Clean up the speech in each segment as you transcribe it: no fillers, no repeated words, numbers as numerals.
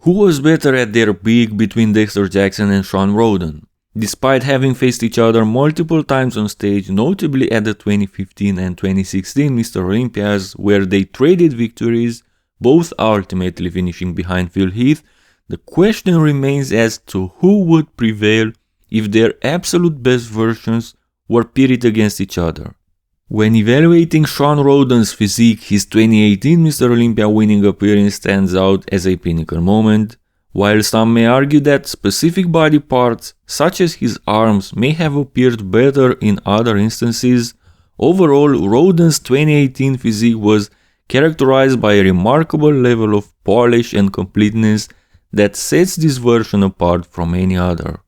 Who was better at their peak between Dexter Jackson and Shawn Rhoden? Despite having faced each other multiple times on stage, notably at the 2015 and 2016 Mr. Olympias, where they traded victories, both ultimately finishing behind Phil Heath, the question remains as to who would prevail if their absolute best versions were pitted against each other. When evaluating Shawn Rhoden's physique, his 2018 Mr. Olympia winning appearance stands out as a pinnacle moment. While some may argue that specific body parts, such as his arms, may have appeared better in other instances, overall Rhoden's 2018 physique was characterized by a remarkable level of polish and completeness that sets this version apart from any other.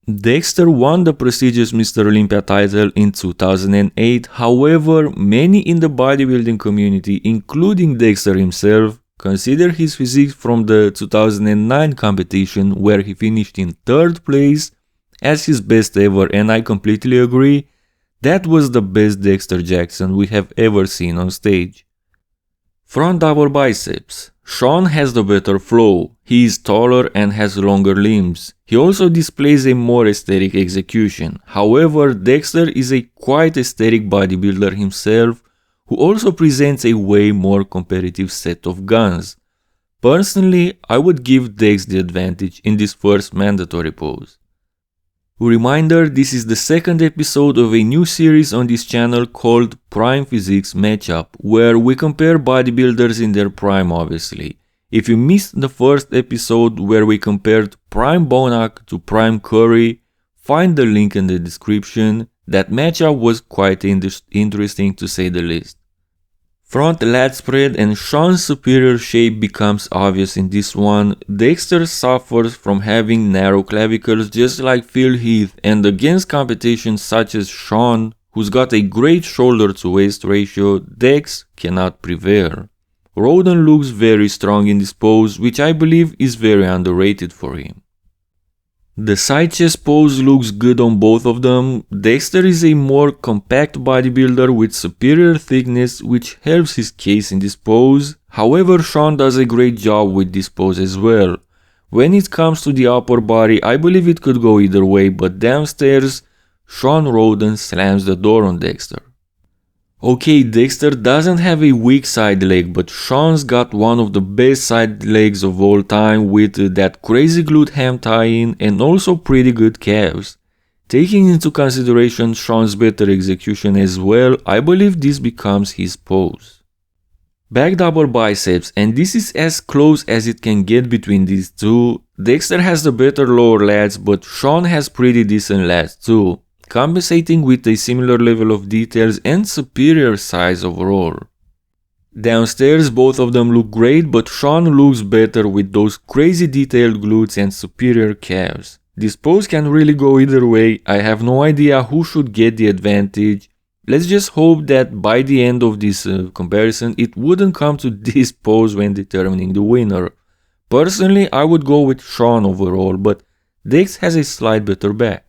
Dexter won the prestigious Mr. Olympia title in 2008, however, many in the bodybuilding community, including Dexter himself, consider his physique from the 2009 competition, where he finished in 3rd place, as his best ever, and I completely agree, that was the best Dexter Jackson we have ever seen on stage. Front double biceps. Shawn has the better flow, he is taller and has longer limbs. He also displays a more aesthetic execution. However, Dexter is a quite aesthetic bodybuilder himself, who also presents a way more competitive set of guns. Personally, I would give Dex the advantage in this first mandatory pose. Reminder, this is the 2nd episode of a new series on this channel called Prime Physiques Matchup, where we compare bodybuilders in their prime obviously. If you missed the first episode where we compared Prime Bonac to Prime Curry, find the link in the description. That matchup was quite interesting to say the least. Front lat spread and Shawn's superior shape becomes obvious in this one. Dexter suffers from having narrow clavicles just like Phil Heath, and against competition such as Shawn, who's got a great shoulder to waist ratio, Dex cannot prevail. Rhoden looks very strong in this pose, which I believe is very underrated for him. The side chest pose looks good on both of them. Dexter is a more compact bodybuilder with superior thickness, which helps his case in this pose. However, Shawn does a great job with this pose as well. When it comes to the upper body, I believe it could go either way, but downstairs, Shawn Rhoden slams the door on Dexter. Okay, Dexter doesn't have a weak side leg, but Shawn's got one of the best side legs of all time with that crazy glute ham tie-in and also pretty good calves. Taking into consideration Shawn's better execution as well, I believe this becomes his pose. Back double biceps, and this is as close as it can get between these two. Dexter has the better lower lats, but Shawn has pretty decent lats too, compensating with a similar level of details and superior size overall. Downstairs, both of them look great, but Shawn looks better with those crazy detailed glutes and superior calves. This pose can really go either way. I have no idea who should get the advantage. Let's just hope that by the end of this comparison, it wouldn't come to this pose when determining the winner. Personally, I would go with Shawn overall, but Dex has a slight better back.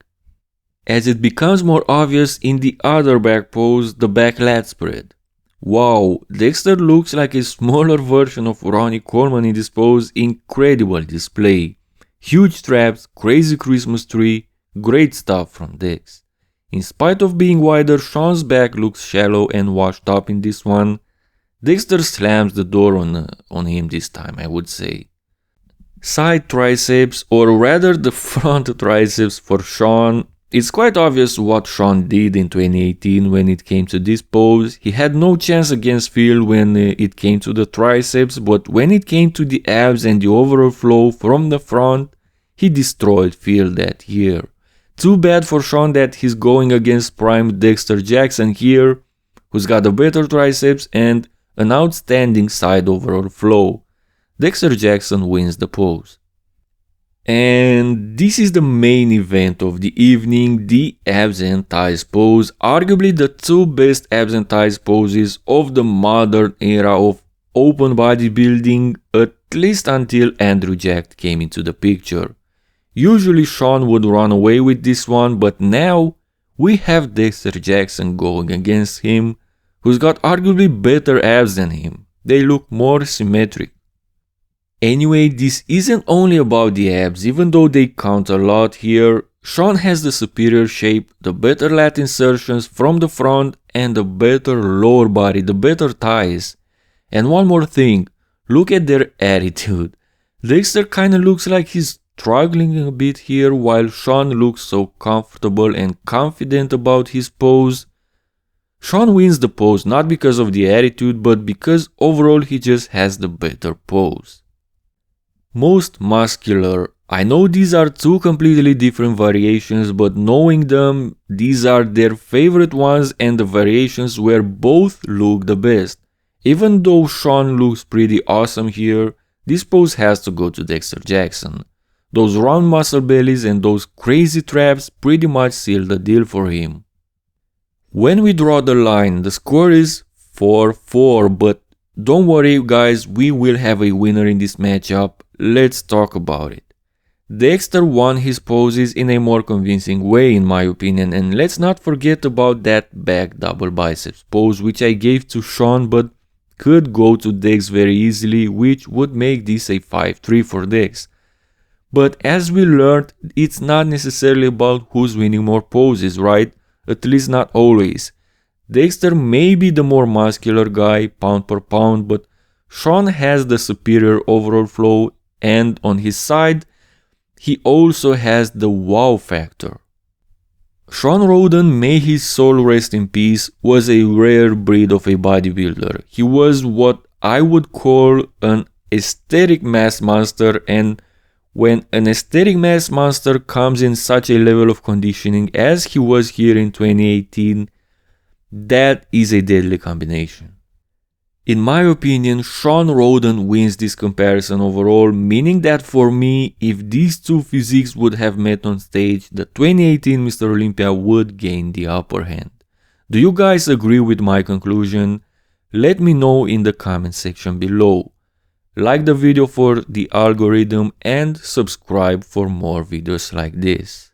As it becomes more obvious in the other back pose, the back lat spread. Wow, Dexter looks like a smaller version of Ronnie Coleman in this pose. Incredible display. Huge traps, crazy Christmas tree, great stuff from Dex. In spite of being wider, Shawn's back looks shallow and washed up in this one. Dexter slams the door on him this time, I would say. Side triceps, or rather the front triceps for Shawn. It's quite obvious what Shawn did in 2018 when it came to this pose. He had no chance against Phil when it came to the triceps, but when it came to the abs and the overall flow from the front, he destroyed Phil that year. Too bad for Shawn that he's going against prime Dexter Jackson here, who's got a better triceps and an outstanding side overall flow. Dexter Jackson wins the pose. And this is the main event of the evening, the abs and thighs pose, arguably the two best abs and thighs poses of the modern era of open bodybuilding, at least until Andrew Jack came into the picture. Usually Shawn would run away with this one, but now we have Dexter Jackson going against him, who's got arguably better abs than him. They look more symmetric. Anyway, this isn't only about the abs, even though they count a lot here. Shawn has the superior shape, the better lat insertions from the front, and the better lower body, the better thighs. And one more thing, look at their attitude. Dexter kinda looks like he's struggling a bit here, while Shawn looks so comfortable and confident about his pose. Shawn wins the pose not because of the attitude, but because overall he just has the better pose. Most muscular. I know these are two completely different variations, but knowing them, these are their favorite ones and the variations where both look the best. Even though Shawn looks pretty awesome here, this pose has to go to Dexter Jackson. Those round muscle bellies and those crazy traps pretty much seal the deal for him. When we draw the line, the score is 4-4, but don't worry guys, we will have a winner in this matchup. Let's talk about it. Dexter won his poses in a more convincing way in my opinion, and let's not forget about that back double biceps pose which I gave to Shawn but could go to Dex very easily, which would make this a 5-3 for Dex. But as we learned, it's not necessarily about who's winning more poses, right? At least not always. Dexter may be the more muscular guy pound per pound, but Shawn has the superior overall flow, and on his side, he also has the wow factor. Shawn Rhoden, may his soul rest in peace, was a rare breed of a bodybuilder. He was what I would call an aesthetic mass monster, and when an aesthetic mass monster comes in such a level of conditioning as he was here in 2018, that is a deadly combination. In my opinion, Shawn Rhoden wins this comparison overall, meaning that for me, if these two physiques would have met on stage, the 2018 Mr. Olympia would gain the upper hand. Do you guys agree with my conclusion? Let me know in the comment section below. Like the video for the algorithm and subscribe for more videos like this.